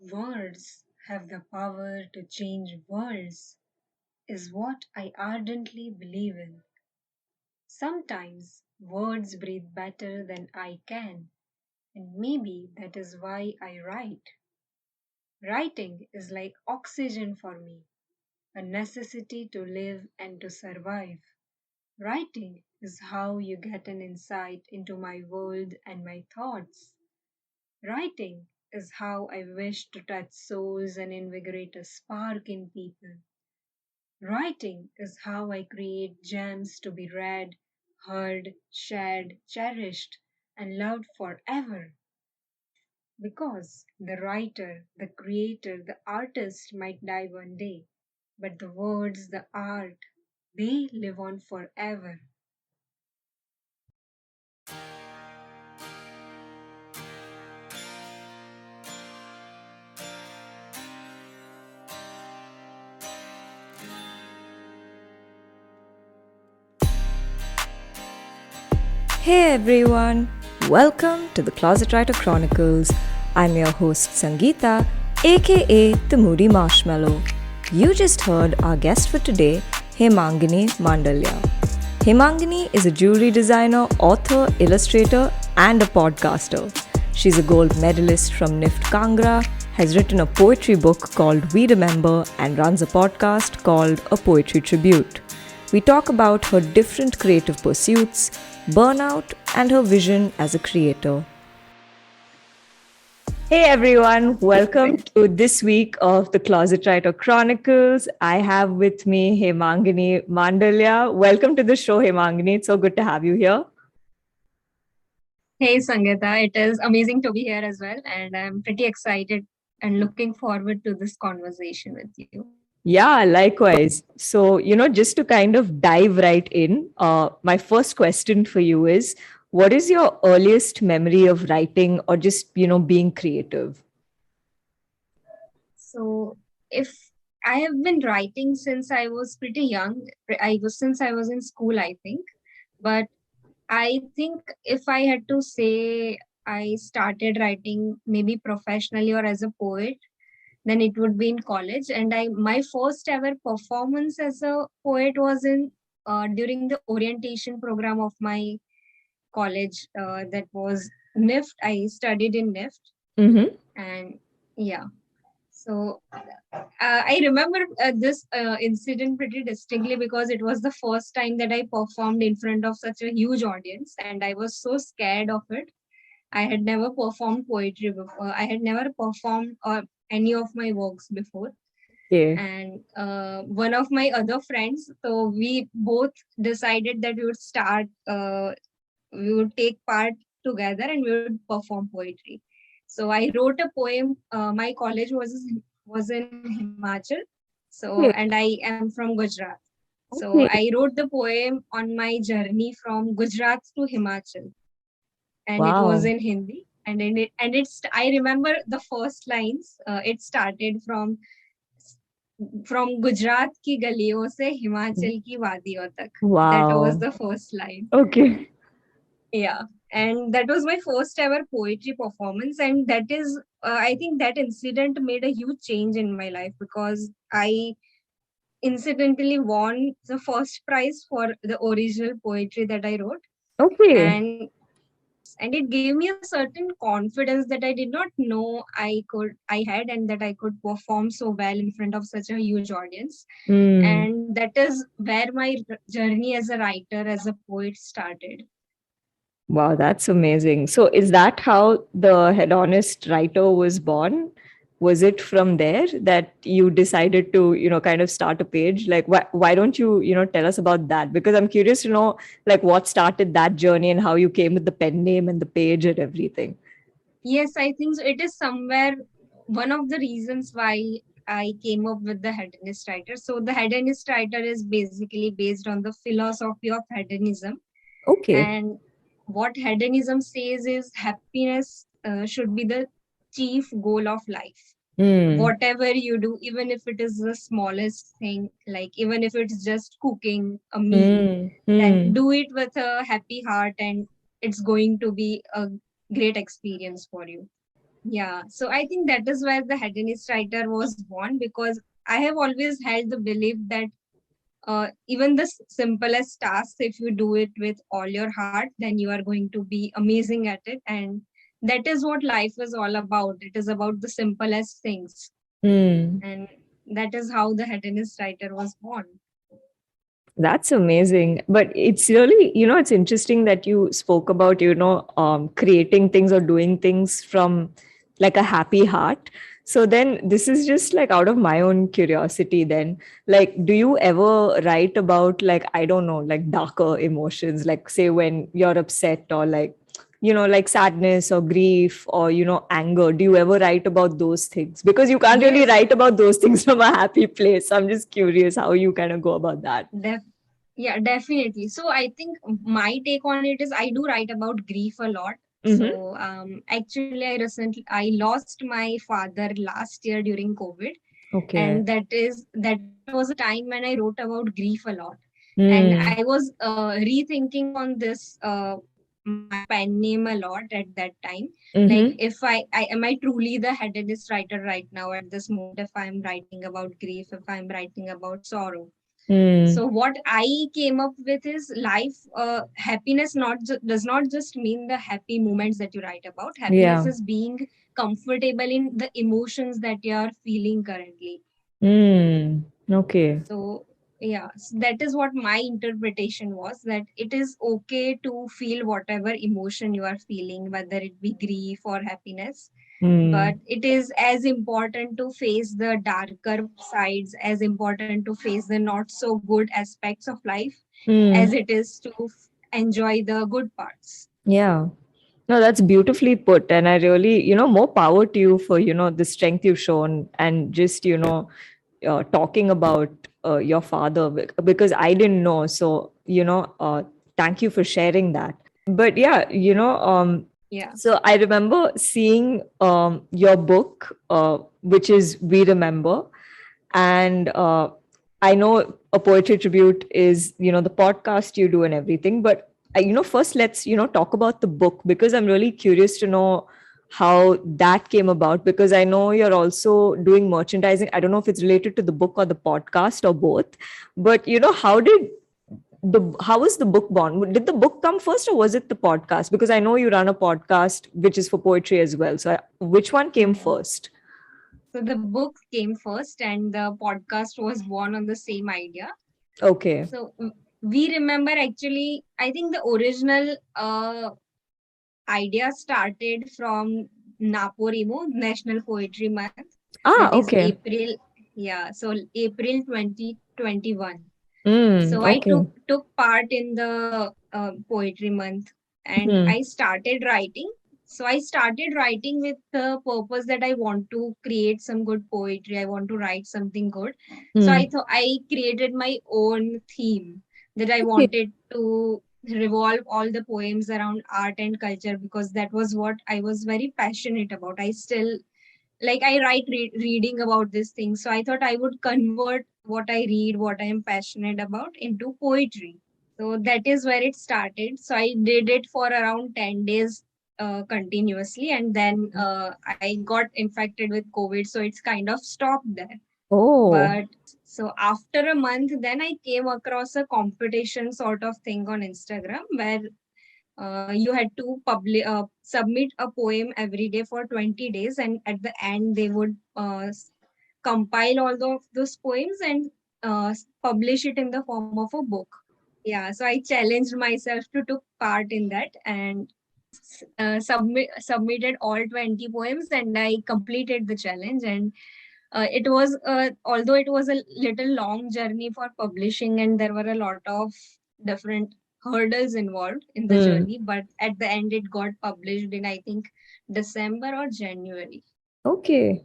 Words have the power to change worlds, is what I ardently believe in. Sometimes words breathe better than I can, and maybe that is why I write. Writing is like oxygen for me, a necessity to live and to survive. Writing is how you get an insight into my world and my thoughts. Writing is how I wish to touch souls and invigorate a spark in people. Writing is how I create gems to be read, heard, shared, cherished, and loved forever. Because the writer, the creator, the artist might die one day, but the words, the art, they live on forever. Hey everyone, welcome to the Closet Writer Chronicles. I'm your host Sangeeta, aka the Moody Marshmallow. You just heard our guest for today, Hemangini Mandaliya. Hemangini is a jewelry designer, author, illustrator, and a podcaster. She's a gold medalist from NIFT Kangra, has written a poetry book called We Remember, and runs a podcast called A Poetry Tribute. We talk about her different creative pursuits, burnout, and her vision as a creator. Hey everyone, welcome to this week of the Closet Writer Chronicles. I have with me Hemangini Mandaliya. Welcome to the show, Hemangini. It's so good to have you here. Hey Sangeeta, it is amazing to be here as well, and I'm pretty excited and looking forward to this conversation with you. Yeah, likewise. So, just to kind of dive right in, my first question for you is, what is your earliest memory of writing or just, being creative? So, if I have been writing since I was pretty young, since I was in school, I think. But I think if I had to say I started writing maybe professionally or as a poet, then it would be in college. And I my first ever performance as a poet was in during the orientation program of my college. That was NIFT. I studied in NIFT, Mm-hmm. and yeah. So I remember this incident pretty distinctly because it was the first time that I performed in front of such a huge audience, and I was so scared of it. I had never performed poetry before. I had never performed any of my works before. Yeah. And one of my other friends, so we both decided that we would take part together and we would perform poetry. So I wrote a poem. My college was in Himachal. So Okay. and I am from Gujarat. So Okay. I wrote the poem on my journey from Gujarat to Himachal, and it was Wow. in Hindi. And I remember the first lines. It started from Gujarat की गलियों से हिमाचल की वादियों तक. That was Wow. the first line. Okay. Yeah. And that was my first ever poetry performance. And I think that incident made a huge change in my life because I incidentally won the first prize for the original poetry that I wrote. Okay. And and it gave me a certain confidence that I did not know I had, and that I could perform so well in front of such a huge audience. Hmm. And that is where my journey as a writer, as a poet started. Wow, that's amazing. So, is that how the Hedonist Writer was born? Was it from there that you decided to, kind of start a page? Like, why don't you, tell us about that? Because I'm curious to know, like, what started that journey and how you came with the pen name and the page and everything. Yes, I think so. It is somewhere one of the reasons why I came up with the hedonist writer. So the hedonist writer is basically based on the philosophy of hedonism. Okay. And what hedonism says is happiness should be the chief goal of life. Hmm. Whatever you do, even if it is the smallest thing, like even if it's just cooking a meal, Hmm. then Hmm. do it with a happy heart, and it's going to be a great experience for you. Yeah, so I think that is where the Hedonist Writer was born, because I have always held the belief that even the simplest tasks, if you do it with all your heart, then you are going to be amazing at it. And that is what life is all about. It is about the simplest things. Hmm. And that is how the Hedonist Writer was born. That's amazing. But it's really, it's interesting that you spoke about, creating things or doing things from like a happy heart. So then this is just like out of my own curiosity then. Like, do you ever write about like, I don't know, like darker emotions, like say when you're upset or like, like sadness or grief or, anger? Do you ever write about those things? Because you can't really Yes, write about those things from a happy place. I'm just curious how you kind of go about that. def yeah, definitely. So I think my take on it is I do write about grief a lot. Mm-hmm. So actually, I lost my father last year during COVID, Okay. and that was a time when I wrote about grief a lot. And I Mm. was rethinking on this my pen name a lot at that time. Like, Mm-hmm. if I am I truly the hedonist writer right now at this moment, if I'm writing about grief, if I'm writing about sorrow. Mm. So what I came up with is life, happiness does not just mean the happy moments that you write about. Happiness Yeah. is being comfortable in the emotions that you are feeling currently. Mm. Okay. So yeah, so that is what my interpretation was, that it is okay to feel whatever emotion you are feeling, whether it be grief or happiness. But Mm. it is as important to face the darker sides, as important to face the not so good aspects of life, as Mm. it is to enjoy the good parts. Yeah. No, that's beautifully put. And I really, more power to you for, the strength you've shown and just, talking about your father because I didn't know. So, thank you for sharing that. But yeah, Yeah. so I remember seeing your book, which is We Remember. And I know a poetry tribute is, the podcast you do and everything. But, first let's, talk about the book because I'm really curious to know how that came about because I know you're also doing merchandising. I don't know if it's related to the book or the podcast or both. But, how was the book born? Did the book come first or was it the podcast? Because I know you run a podcast which is for poetry as well. So which one came Mhm. first? So the book came first, and the podcast was born on the same idea. Okay. So we remember, actually, I think the original idea started from Naporimo, National Poetry Month. Ah, That is okay. April. Yeah, so April 2021. Mm, So I okay. took part in the poetry month, and Hmm. I started writing. So I started writing with the purpose that I want to create some good poetry. I want to write something good. So I Hmm. thought I created my own theme, that I Okay. wanted to revolve all the poems around art and culture, because that was what I was very passionate about. I still, like, I write reading about this thing, so I thought I would convert what I read, what I am passionate about, into poetry. So that is where it started. So I did it for around 10 days continuously, and then I got infected with COVID, so it's kind of stopped there. Oh. But so after a month, then I came across a competition sort of thing on Instagram, where you had to submit a poem every day for 20 days, and at the end they would compile all of those poems and publish it in the form of a book. Yeah, so I challenged myself to took part in that, and submitted all 20 poems, and I completed the challenge. And it was, although it was a little long journey for publishing, and there were a lot of different hurdles involved in the Hmm. journey, but at the end it got published in, I think, December or January. Okay.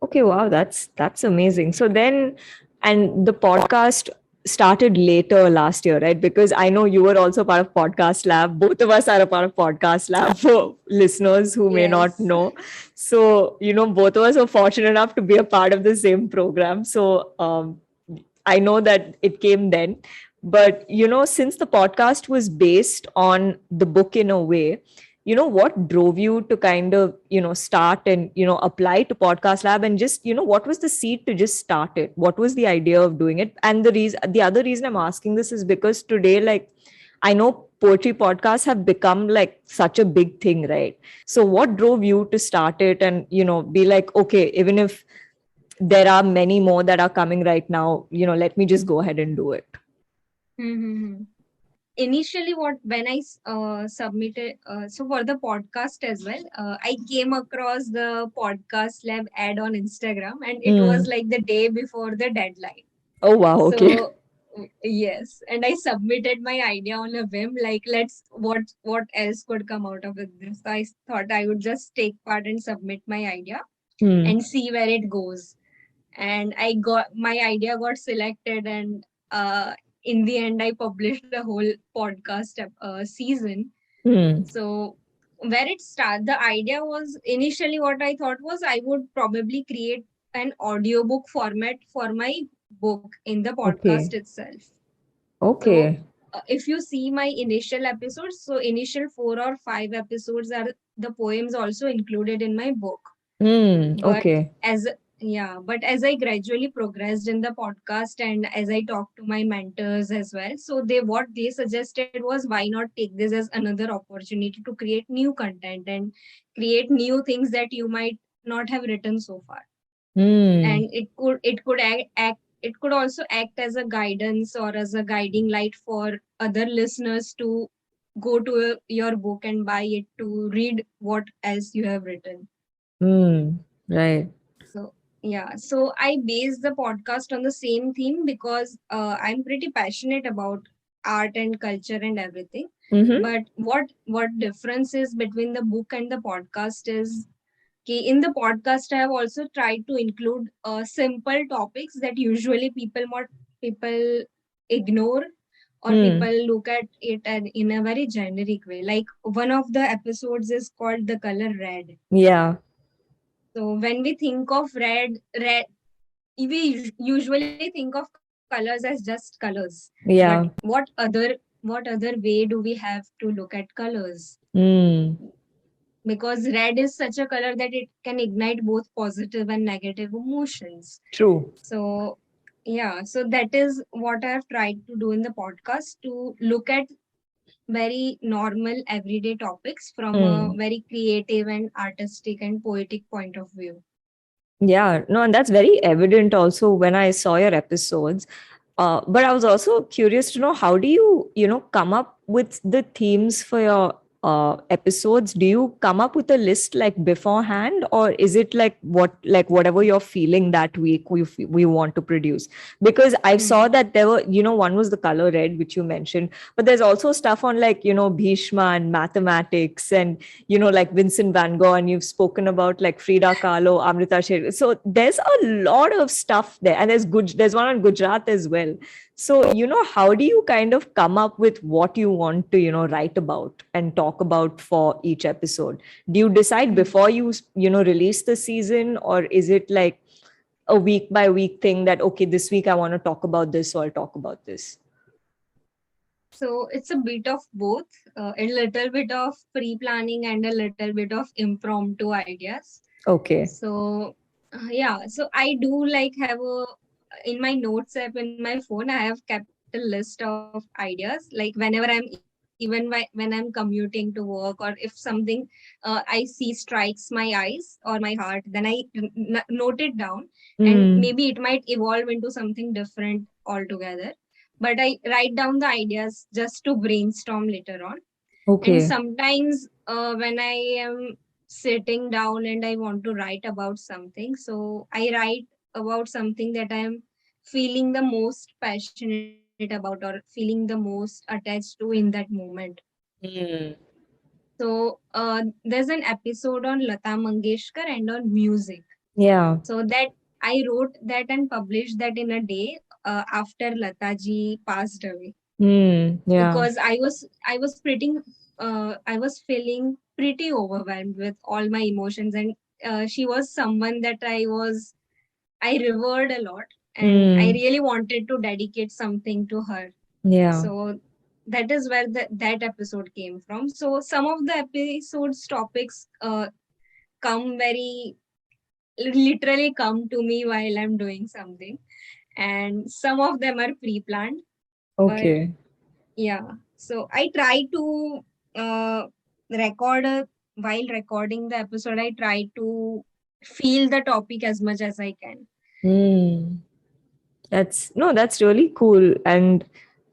Okay. Wow. That's amazing. So then, and the podcast started later last year, right? Because I know you were also part of Podcast Lab. Both of us are a part of Podcast Lab for listeners who may not Yes. know. So, both of us were fortunate enough to be a part of the same program. So, I know that it came then. But, since the podcast was based on the book in a way, what drove you to kind of, start and, apply to Podcast Lab, and just, what was the seed to just start it? What was the idea of doing it? And the other reason I'm asking this is because today, like, I know poetry podcasts have become like such a big thing, right? So what drove you to start it and, be like, okay, even if there are many more that are coming right now, let me just go ahead and do it. Mm-hmm. Initially, what when I submitted, so for the podcast as well, I came across the Podcast Lab ad on Instagram, and it was Mm. like the day before the deadline. Oh, wow. Okay. So yes, and I submitted my idea on a whim, like let's what else could come out of it. So I thought I would just take part and submit my idea Hmm. and see where it goes. And I got my idea got selected, and in the end I published the whole podcast season. Hmm. So where it started, the idea was initially what I thought was I would probably create an audiobook format for my book in the podcast Okay. itself. So Okay. if you see my initial episodes, so initial 4 or 5 episodes are the poems also included in my book. Hmm. But Okay. as but as I gradually progressed in the podcast and as I talked to my mentors as well, so what they suggested was why not take this as another opportunity to create new content and create new things that you might not have written so far. Hmm. And it could also act as a guidance or as a guiding light for other listeners to go to your book and buy it to read what else you have written. Hmm. Right. So yeah, so I base the podcast on the same theme because I'm pretty passionate about art and culture and everything. Mm-hmm. But what difference is between the book and the podcast is in the podcast I have also tried to include simple topics that usually people ignore or Hmm. people look at it in a very generic way. Like one of the episodes is called The Color Red. Yeah. So when we think of red we usually think of colors as just colors, but Yeah. what other way do we have to look at colors? Hmm. Because red is such a color that it can ignite both positive and negative emotions. True. So yeah, so that is what I've tried to do in the podcast, to look at very normal everyday topics from a Hmm. very creative and artistic and poetic point of view. Yeah, no, and that's very evident also when I saw your episodes. But I was also curious to know, how do you, come up with the themes for your episodes? Do you come up with a list like beforehand, or is it like whatever you're feeling that week we want to produce? Because I saw Hmm. that there were, one was the color red, which you mentioned, but there's also stuff on like, Bhishma and mathematics and, like Vincent van Gogh, and you've spoken about like Frida Kahlo, Amrita Sher. So there's a lot of stuff there, and there's one on Gujarat as well. So, how do you kind of come up with what you want to, write about and talk about for each episode? Do you decide Hmm. before you, release the season, or is it like a week by week thing that, okay, this week I want to talk about this, so I'll talk about this? So it's a bit of both, a little bit of pre-planning and a little bit of impromptu ideas. Okay. So yeah, so I do like have a in my notes app in my phone. I have kept a list of ideas. Like whenever when I'm commuting to work, or if something I see strikes my eyes or my heart, then I note it down, and maybe Mm. it might evolve into something different altogether. But I write down the ideas just to brainstorm later on. And Okay. sometimes when I am sitting down and I want to write about something, so I write about something that I am feeling the most passionate about or feeling the most attached to in that moment. Mm. So there's an episode on Lata Mangeshkar and on music. Yeah. So that I wrote that and published that in a day after Lata ji passed away, Mm. Yeah. because I was feeling pretty overwhelmed with all my emotions, and she was someone that I revered a lot, and I Mm. really wanted to dedicate something to her. Yeah. So that is where that episode came from. So some of the episodes topics come very literally come to me while I'm doing something, and some of them are pre-planned. But Okay. yeah, so I try to uh, record while recording the episode. I try to feel the topic as much as I can. Hmm. That's really cool. And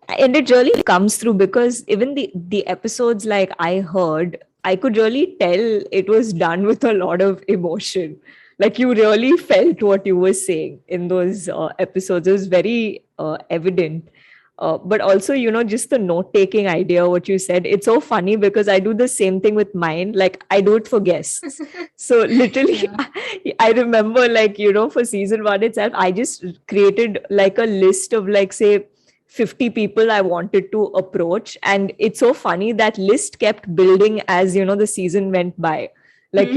it really comes through because even the episodes like I heard, I could really tell it was done with a lot of emotion. Like you really felt what you were saying in those episodes. It was very evident. But also, just the note taking idea, what you said, it's so funny because I do the same thing with mine. Like, I do it for guests. So, literally, Yeah. I remember, like, for season one itself, I just created like a list of, like, say, 50 people I wanted to approach. And it's so funny that list kept building as, the season went by. Like,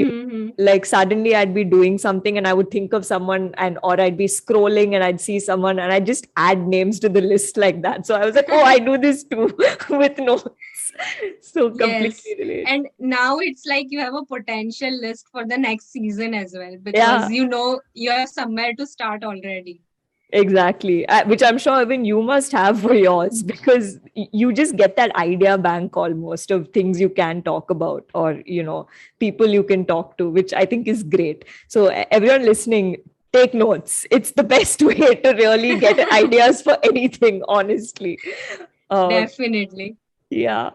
like suddenly I'd be doing something and I would think of someone, and or I'd be scrolling and I'd see someone and I'd just add names to the list like that. So I was like, oh, I do this too with notes. So completely Yes. relate. And now it's like you have a potential list for the next season as well, because Yeah, you know you have somewhere to start already. exactly. Which I'm sure even you must have for yours because you just get that idea bank almost of things you can talk about, or, people you can talk to, which I think is great. So, everyone listening, take notes. It's the best way to really get ideas for anything, honestly. Uh, Definitely. yeah.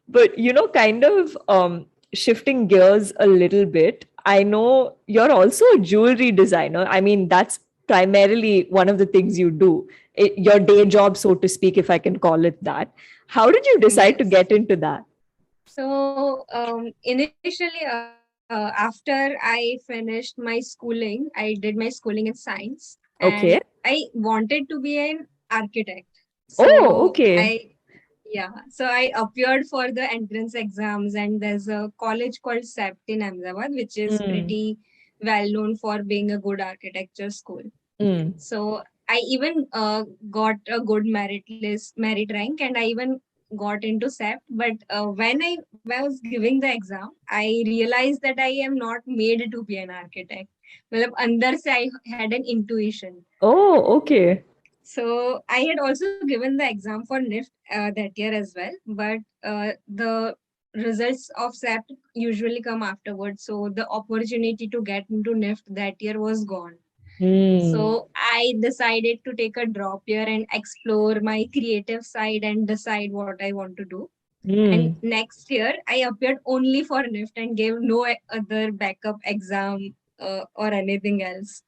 But, kind of shifting gears a little bit, I know you're also a jewelry designer. I mean, that's primarily one of the things you do, your day job, so to speak, if I can call it that. How did you decide to Yes. get into that? So initially, after I finished my schooling, I did my schooling in science, and Okay. I wanted to be an architect. Oh, So okay. I appeared for the entrance exams, and there's a college called SEPT in Ahmedabad, which is Mm, pretty well known for being a good architecture school. mm, So I even got a good merit rank, and I even got into SEPT. But when I was giving the exam, I realized that I am not made to be an architect. मतलब अंदर से I had an intuition. oh, okay. So I had also given the exam for NIFT that year as well, but the results of SEPT usually come afterwards. So the opportunity to get into NIFT that year was gone. Mm, So I decided to take a drop year and explore my creative side and decide what I want to do. And mm. next year, I appeared only for NIFT and gave no other backup exam or anything else.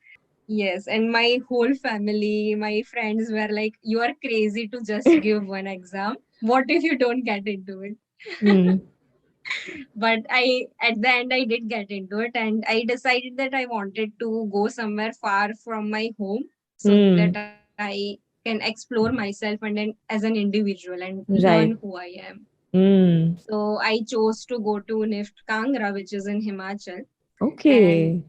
Yes, and my whole family, my friends were like, "You are crazy to just give one exam. What if you don't get into it?" Mm, But at the end, I did get into it, and I decided that I wanted to go somewhere far from my home so that mm. I can explore myself and then as an individual and learn Right. who I am. Mm. So I chose to go to NIFT Kangra, which is in Himachal, and Okay.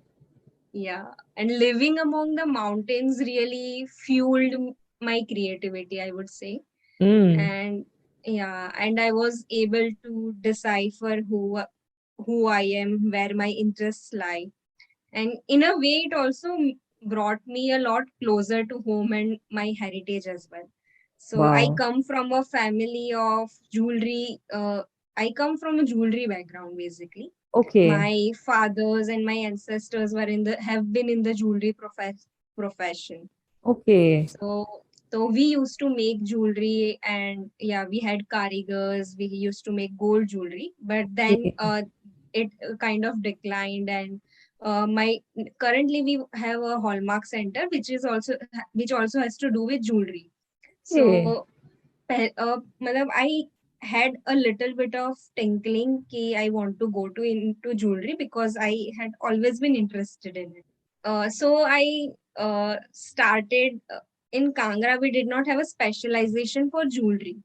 yeah, and living among the mountains really fueled my creativity, I would say. Mm. And yeah, and I was able to decipher who I am, where my interests lie. And in a way, it also brought me a lot closer to home and my heritage as well. So I Wow. come from a family of jewelry. I come from a jewelry background, basically. Okay. My fathers and my ancestors were in the have been in the jewelry profession. Okay. So we used to make jewelry, and yeah, we had karigars. We used to make gold jewelry, but then Okay. it kind of declined. And my currently we have a hallmark center, which also has to do with jewelry. Okay. So matlab I had a little bit of tinkling कि I want to go to into jewelry because I had always been interested in it. So I started in Kangra. We did not have a specialization for jewelry.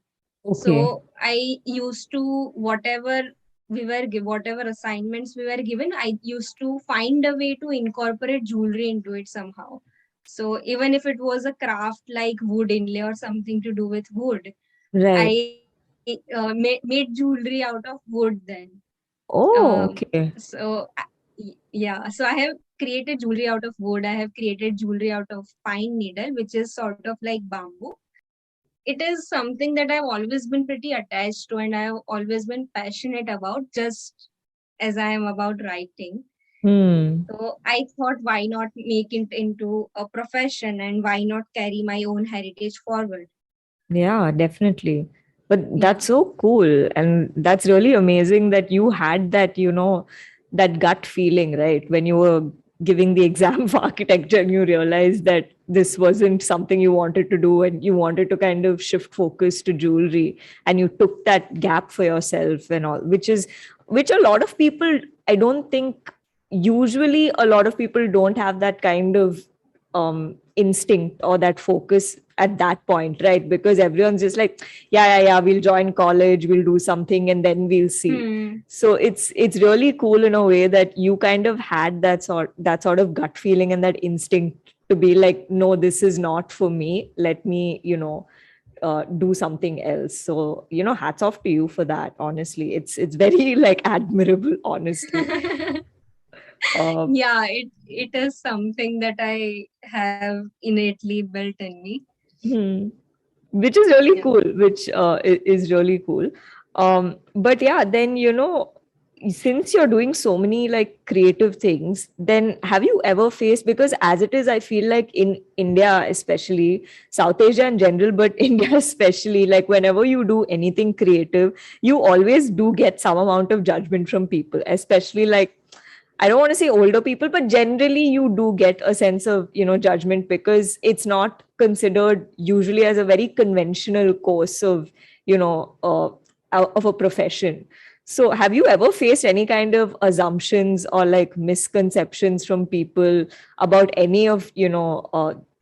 Okay. So I used to whatever assignments we were given, I used to find a way to incorporate jewelry into it somehow. So even if it was a craft like wood inlay or something to do with wood, Right. I made jewelry out of wood then. Oh, Um, okay. yeah, so I have created jewelry out of wood. I have created jewelry out of pine needle, which is sort of like bamboo. It is something that I've always been pretty attached to, and I've always been passionate about, just as I am about writing. Hmm. So I thought, why not make it into a profession, and why not carry my own heritage forward? Yeah, definitely. But Yeah. that's so cool. And that's really amazing that you had that, that gut feeling, right? When you were giving the exam for architecture and you realized that this wasn't something you wanted to do and you wanted to kind of shift focus to jewelry and you took that gap for yourself and all, which a lot of people, I don't think, usually a lot of people don't have that kind of instinct or that focus at that point, right? Because everyone's just like, yeah, we'll join college, we'll do something, and then we'll see. Hmm. So it's really cool in a way that you kind of had that sort of gut feeling and that instinct to be like, no, this is not for me. Let me, do something else. So hats off to you for that. Honestly, it's very like admirable. Honestly, uh, Yeah, it is something that I have innately built in me. hmm. Which is really Yeah. cool, which is really cool. But yeah, then since you're doing so many like creative things, then have you ever faced, because as it is, I feel like in India especially, South Asia in general, but India especially, like whenever you do anything creative, you always do get some amount of judgment from people, especially like, I don't want to say older people, but generally you do get a sense of, judgment because it's not considered usually as a very conventional course of, of a profession. So have you ever faced any kind of assumptions or like misconceptions from people about any of,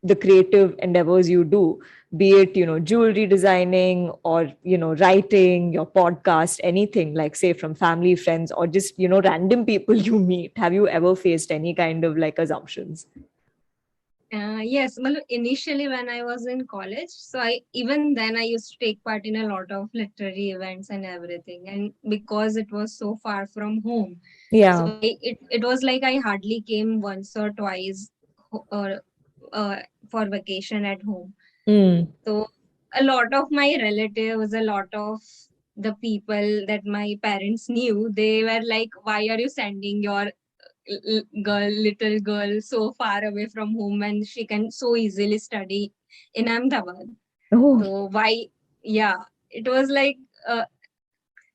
the creative endeavors you do, be it, jewelry designing or, writing, your podcast, anything, like say from family, friends, or just, random people you meet? Have you ever faced any kind of like assumptions? Yes, well, initially when I was in college, so I even then I used to take part in a lot of literary events and everything. And because it was so far from home, so Yeah. it was like I hardly came once or twice or for vacation at home. Mm. So a lot of my relatives, a lot of the people that my parents knew, they were like, "Why are you sending your little girl so far away from home and she can so easily study in Ahmedabad?" Oh. So why? Yeah, it was like,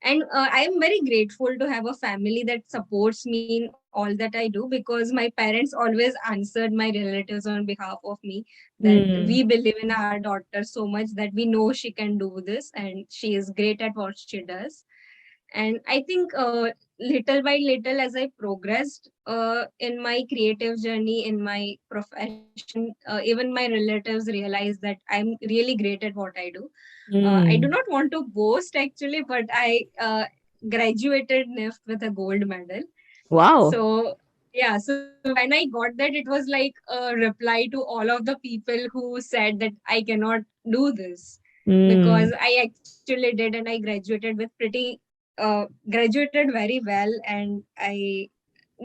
and I am very grateful to have a family that supports me in all that I do, because my parents always answered my relatives on behalf of me, that Mm. we believe in our daughter so much that we know she can do this and she is great at what she does. And I think little by little, as I progressed in my creative journey, in my profession, even my relatives realized that I'm really great at what I do. I do Mm. not want to boast actually, but I graduated NIFT with a gold medal. Wow. So yeah, so when I got that, it was like a reply to all of the people who said that I cannot do this, because Mm. I actually did, and I graduated with graduated very well, and I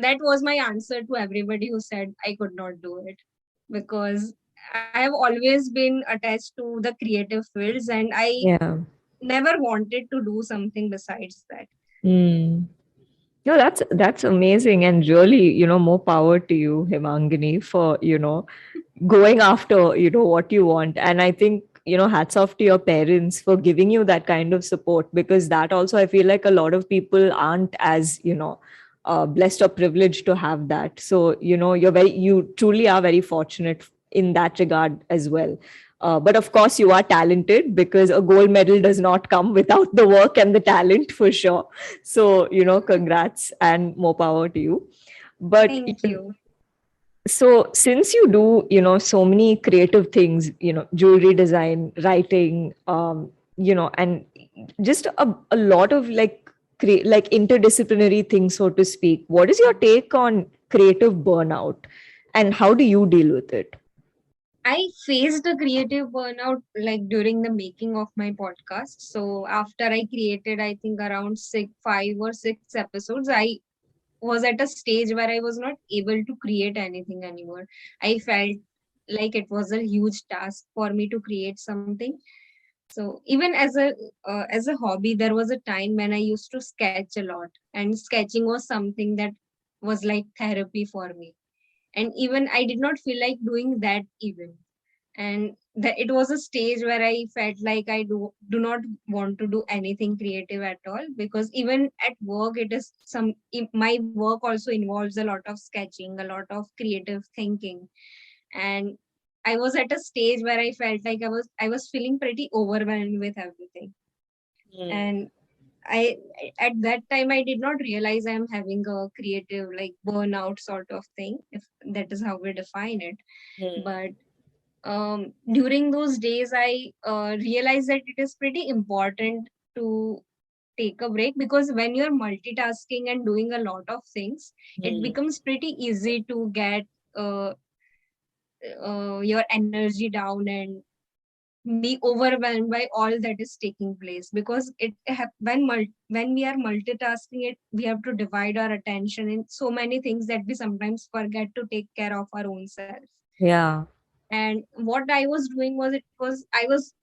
that was my answer to everybody who said I could not do it, because I have always been attached to the creative fields, and I Yeah. never wanted to do something besides that. Mm. No, that's amazing, and really, more power to you, Hemangini, for going after what you want. And I think hats off to your parents for giving you that kind of support, because that also, I feel like a lot of people aren't as blessed or privileged to have that. So you truly are very fortunate in that regard as well. But of course, you are talented, because a gold medal does not come without the work and the talent for sure. So congrats and more power to you. But Thank you. so since you do so many creative things, jewelry design, writing, and just a lot of like like interdisciplinary things, so to speak, what is your take on creative burnout and how do you deal with it? I faced a creative burnout like during the making of my podcast. So after I created, I think around 5 or 6 episodes, I was at a stage where I was not able to create anything anymore. I felt like it was a huge task for me to create something. So even as a hobby, there was a time when I used to sketch a lot, and sketching was something that was like therapy for me. And even I did not feel like doing that even. And it was a stage where I felt like I do not want to do anything creative at all, because even at work it is my work also involves a lot of sketching, a lot of creative thinking. And I was at a stage where I felt like I was feeling pretty overwhelmed with everything. And I at that time I did not realize I am having a creative like burnout sort of thing, if that is how we define it. But during those days I realized that it is pretty important to take a break, because when you're multitasking and doing a lot of things, it becomes pretty easy to get uh, your energy down and be overwhelmed by all that is taking place, because when we are multitasking it, we have to divide our attention in so many things that we sometimes forget to take care of our own self. Yeah. And what I was doing was, I was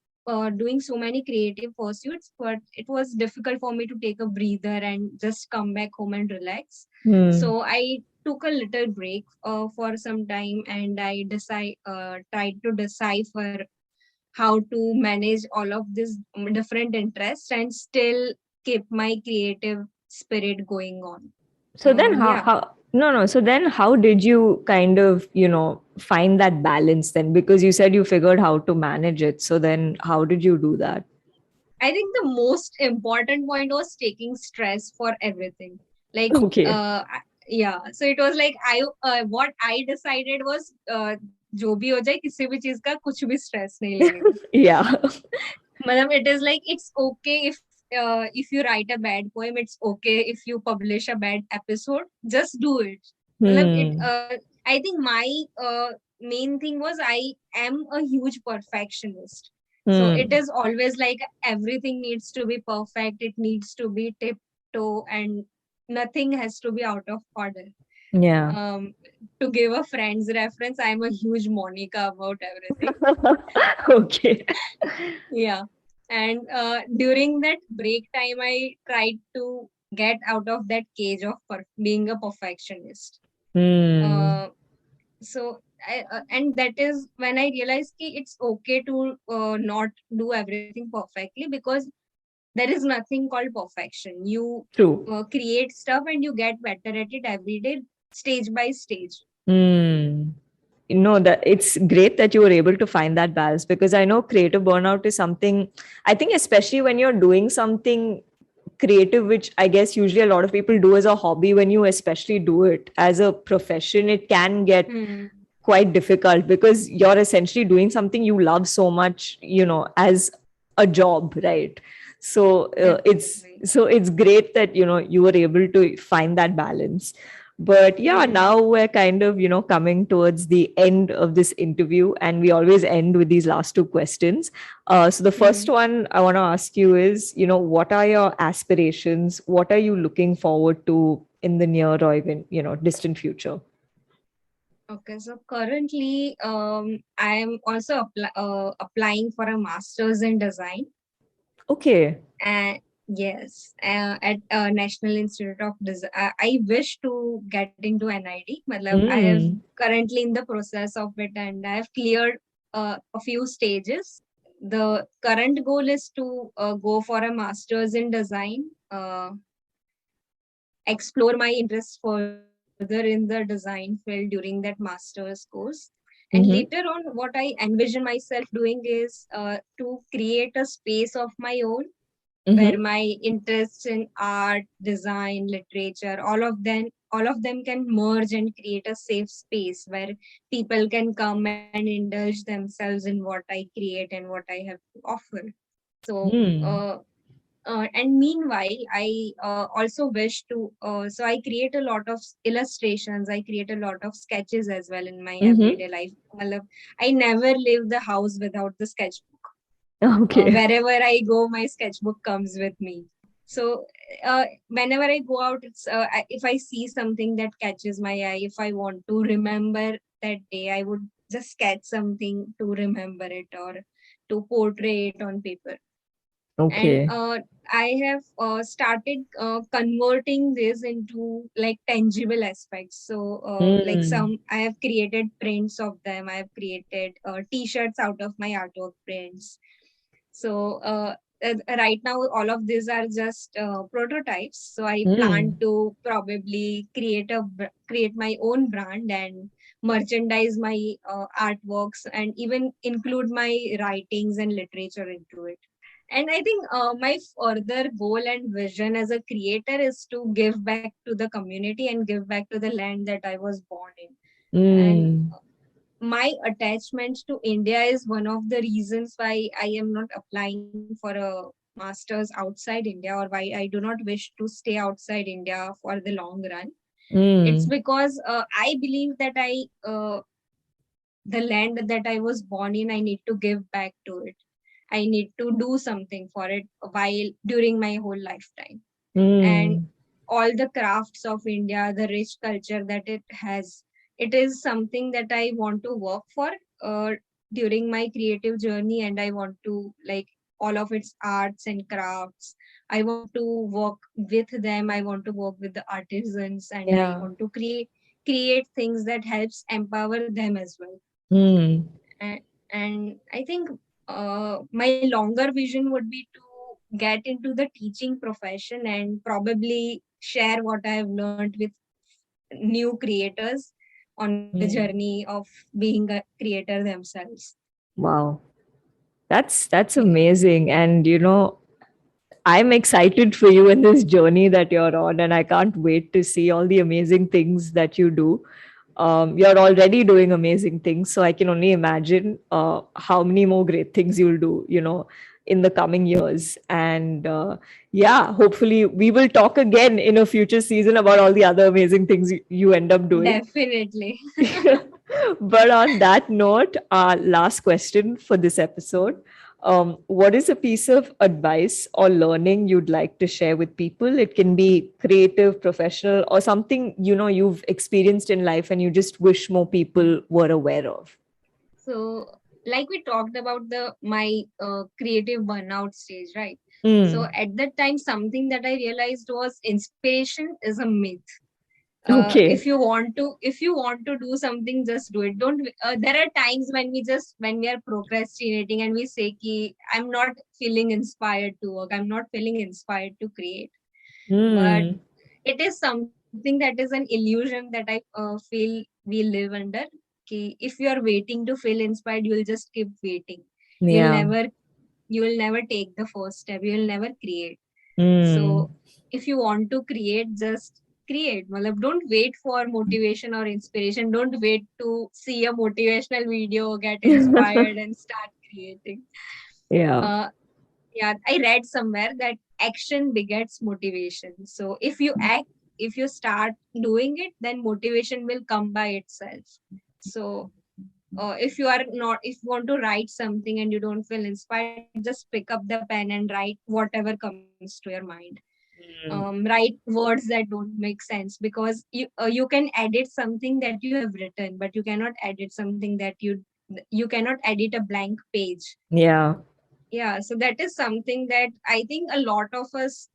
doing so many creative pursuits, but it was difficult for me to take a breather and just come back home and relax. Hmm. So I took a little break for some time, and I tried to decipher how to manage all of these different interests and still keep my creative spirit going on. So then Yeah. so then how did you kind of, find that balance then? Because you said you figured how to manage it. So then how did you do that? I think the most important point was taking stress for everything. Like, Okay. yeah. So it was like what I decided was, जो भी हो जाए किसी भी चीज का कुछ भी stress नहीं लेने का. Yeah. मतलब it is like it's okay if you write a bad poem, it's okay if you publish a bad episode, just do it. मतलब Hmm. I think my main thing was I am a huge perfectionist. So it Hmm. is always like everything needs to be perfect, it needs to be tiptoe, and nothing has to be out of order. Yeah. um to give a friend's reference, I'm a huge Monica about everything. Okay. Yeah. And during that break time, I tried to get out of that cage of being a perfectionist. Hmm. Uh, and that is when I realized that it's okay to not do everything perfectly, because there is nothing called perfection. You True. create stuff and you get better at it every day, stage by stage. Hmm. That it's great that you were able to find that balance, because I know creative burnout is something, I think, especially when you're doing something creative, which I guess usually a lot of people do as a hobby, when you especially do it as a profession, it can get Hmm. quite difficult, because you're essentially doing something you love so much, as a job, right? So Definitely. it's great that you were able to find that balance. But yeah, Hmm. now we're kind of coming towards the end of this interview, and we always end with these last two questions. So the first Hmm. one I want to ask you is, what are your aspirations? What are you looking forward to in the near or even distant future? Okay, so currently, I am also applying for a master's in design. Okay. And yes, at National Institute of Design. I wish to get into NID. Matlab, I have Mm. currently in the process of it, and I have cleared a few stages. The current goal is to go for a master's in design, explore my interests further in the design field during that master's course. And later Mm-hmm. on, what I envision myself doing is to create a space of my own, where Mm-hmm. my interests in art, design, literature, all of them can merge and create a safe space where people can come and indulge themselves in what I create and what I have to offer. So Mm. And meanwhile, I also wish to, so I create a lot of illustrations, I create a lot of sketches as well in my Mm-hmm. everyday life. Matlab, I never leave the house without the sketchbook. Okay. Wherever I go, my sketchbook comes with me. So whenever I go out, if I see something that catches my eye, if I want to remember that day, I would just sketch something to remember it or to portray it on paper. And Okay. I have started converting this into like tangible aspects. So like Mm. some I have created prints of them, I have created t-shirts out of my artwork prints. So right now all of these are just prototypes, so I plan Mm. to probably create my own brand and merchandise my artworks and even include my writings and literature into it. And I think my further goal and vision as a creator is to give back to the community and give back to the land that I was born in. And Mm. my attachment to India is one of the reasons why I am not applying for a master's outside India, or why I do not wish to stay outside India for the long run. It's Mm. because I believe that the land that I was born in, I need to give back to it. I need to do something for it while during my whole lifetime. And Mm. all the crafts of India, the rich culture that it has, it is something that I want to work for uh, during my creative journey. And I want to like all of its arts and crafts. I want to work with them. I want to work with the artisans, and I Yeah. want to create things that helps empower them as well. Mm. and, and I think my longer vision would be to get into the teaching profession and probably share what I have learned with new creators on the Mm. journey of being a creator themselves. Wow. That's Yeah, amazing. And I'm excited for you in this journey that you're on, and I can't wait to see all the amazing things that you do. You're already doing amazing things, so I can only imagine how many more great things you'll do, in the coming years. And yeah, hopefully we will talk again in a future season about all the other amazing things you end up doing. definitely. But on that note, our last question for this episode. What is a piece of advice or learning you'd like to share with people? It can be creative, professional, or something you've experienced in life and you just wish more people were aware of. So, like we talked about the my creative burnout stage, right? So Mm. at that time, something that I realized was inspiration is a myth. Okay. If you want to do something, just do it. Don't There are times when we are procrastinating and we say ki I'm not feeling inspired to work, I'm not feeling inspired to create. But Mm. it is something that is an illusion that I feel we live under. Ki if you are waiting to feel inspired, you will just keep waiting. you'll Yeah. never you will never take the first step, you will never create. Mm. So if you want to create, just create. Malab, don't wait for motivation or inspiration. Don't wait to see a motivational video, get inspired, and start creating. Yeah. Uh, yeah, I read somewhere that action begets motivation. So if you start doing it, then motivation will come by itself. So if you want to write something and you don't feel inspired, just pick up the pen and write whatever comes to your mind. Write words that don't make sense, because you can edit something that you have written, but you cannot edit something that you cannot edit a blank page. Yeah. Yeah, so that is something that I think a lot of us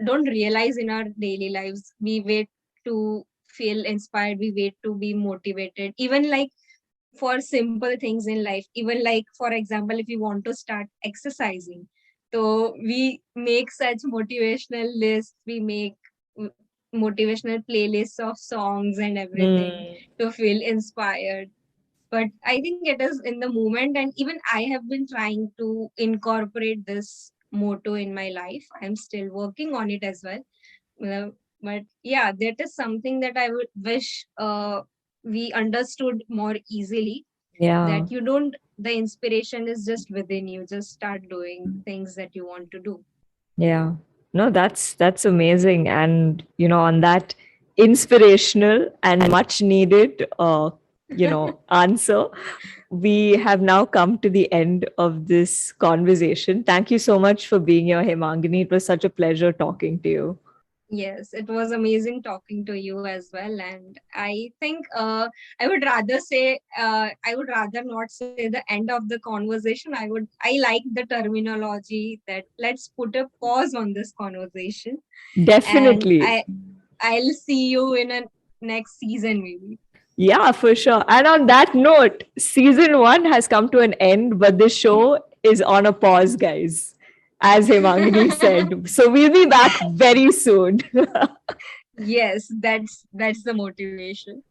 don't realize in our daily lives. We wait to feel inspired, we wait to be motivated, even like for simple things in life. Even like, for example, if you want to start exercising, so we make such motivational lists, we make mm, motivational playlists of songs and everything Mm. to feel inspired. But I think it is in the moment, and even I have been trying to incorporate this motto in my life. I'm still working on it as well. uh, but yeah, that is something that I would wish we understood more easily. Yeah. that you don't, the inspiration is just within you. Just start doing things that you want to do. Yeah. No, that's amazing. And on that inspirational and much needed answer, we have now come to the end of this conversation. Thank you so much for being here, Hemangini. It was such a pleasure talking to you. Yes, it was amazing talking to you as well. And I think I would rather not say the end of the conversation. I like the terminology that let's put a pause on this conversation, and Definitely. I'll see you in a next season maybe. Yeah, for sure. And on that note, season one has come to an end, but the show is on a pause, guys, as Hemangini said. So we'll be back very soon. Yes, that's the motivation.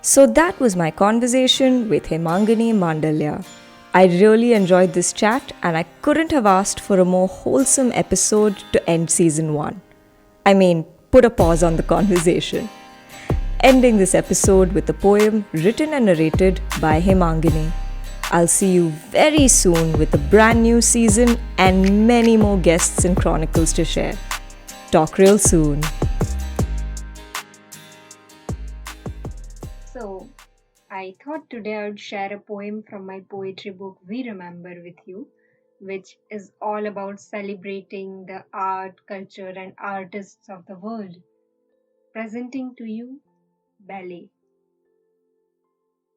So that was my conversation with Hemangini Mandaliya. I really enjoyed this chat and I couldn't have asked for a more wholesome episode to end season 1. I mean, put a pause on the conversation. Ending this episode with a poem written and narrated by Hemangini. I'll see you very soon with a brand new season and many more guests and chronicles to share. Talk real soon. So, I thought today I would share a poem from my poetry book We Remember with you, which is all about celebrating the art, culture, and artists of the world. Presenting to you ballet.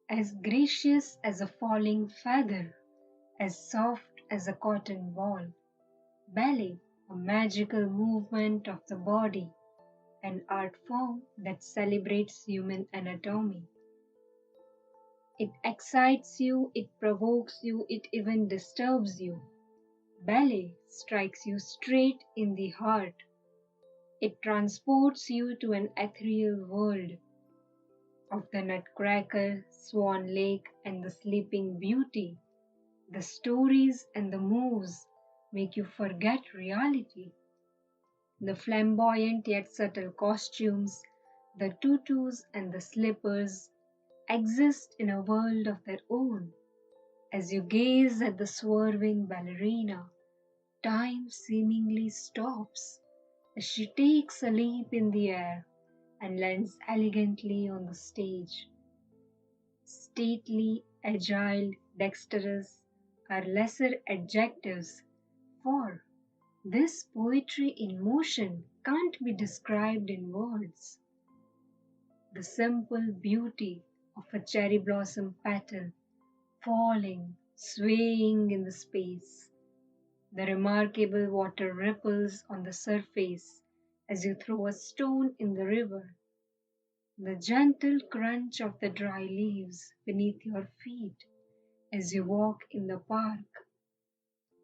As gracious as a falling feather, as soft as a cotton ball. Ballet, a magical movement of the body, an art form that celebrates human anatomy. It excites you, it provokes you, it even disturbs you. Ballet strikes you straight in the heart. It transports you to an ethereal world of the Nutcracker, Swan Lake, and the Sleeping Beauty. The stories and the moves make you forget reality. The flamboyant yet subtle costumes, the tutus and the slippers exist in a world of their own. As you gaze at the swerving ballerina, time seemingly stops as she takes a leap in the air and lands elegantly on the stage. Stately, agile, dexterous are lesser adjectives, for this poetry in motion can't be described in words. The simple beauty of a cherry blossom petal falling, swaying in the space. The remarkable water ripples on the surface as you throw a stone in the river. The gentle crunch of the dry leaves beneath your feet as you walk in the park.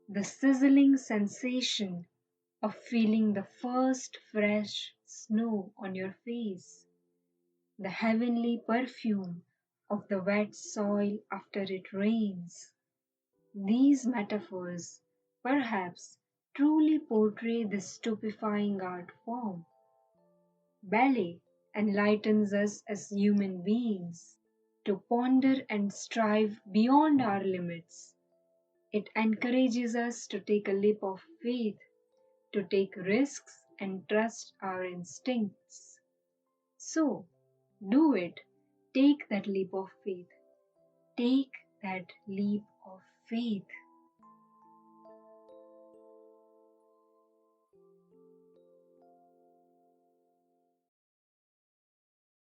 The sizzling sensation of feeling the first fresh snow on your face. The heavenly perfume of the wet soil after it rains. These metaphors, perhaps, truly portray this stupefying art form. Ballet enlightens us as human beings to ponder and strive beyond our limits. It encourages us to take a leap of faith, to take risks and trust our instincts. So, do it. Take that leap of faith. Take that leap of faith.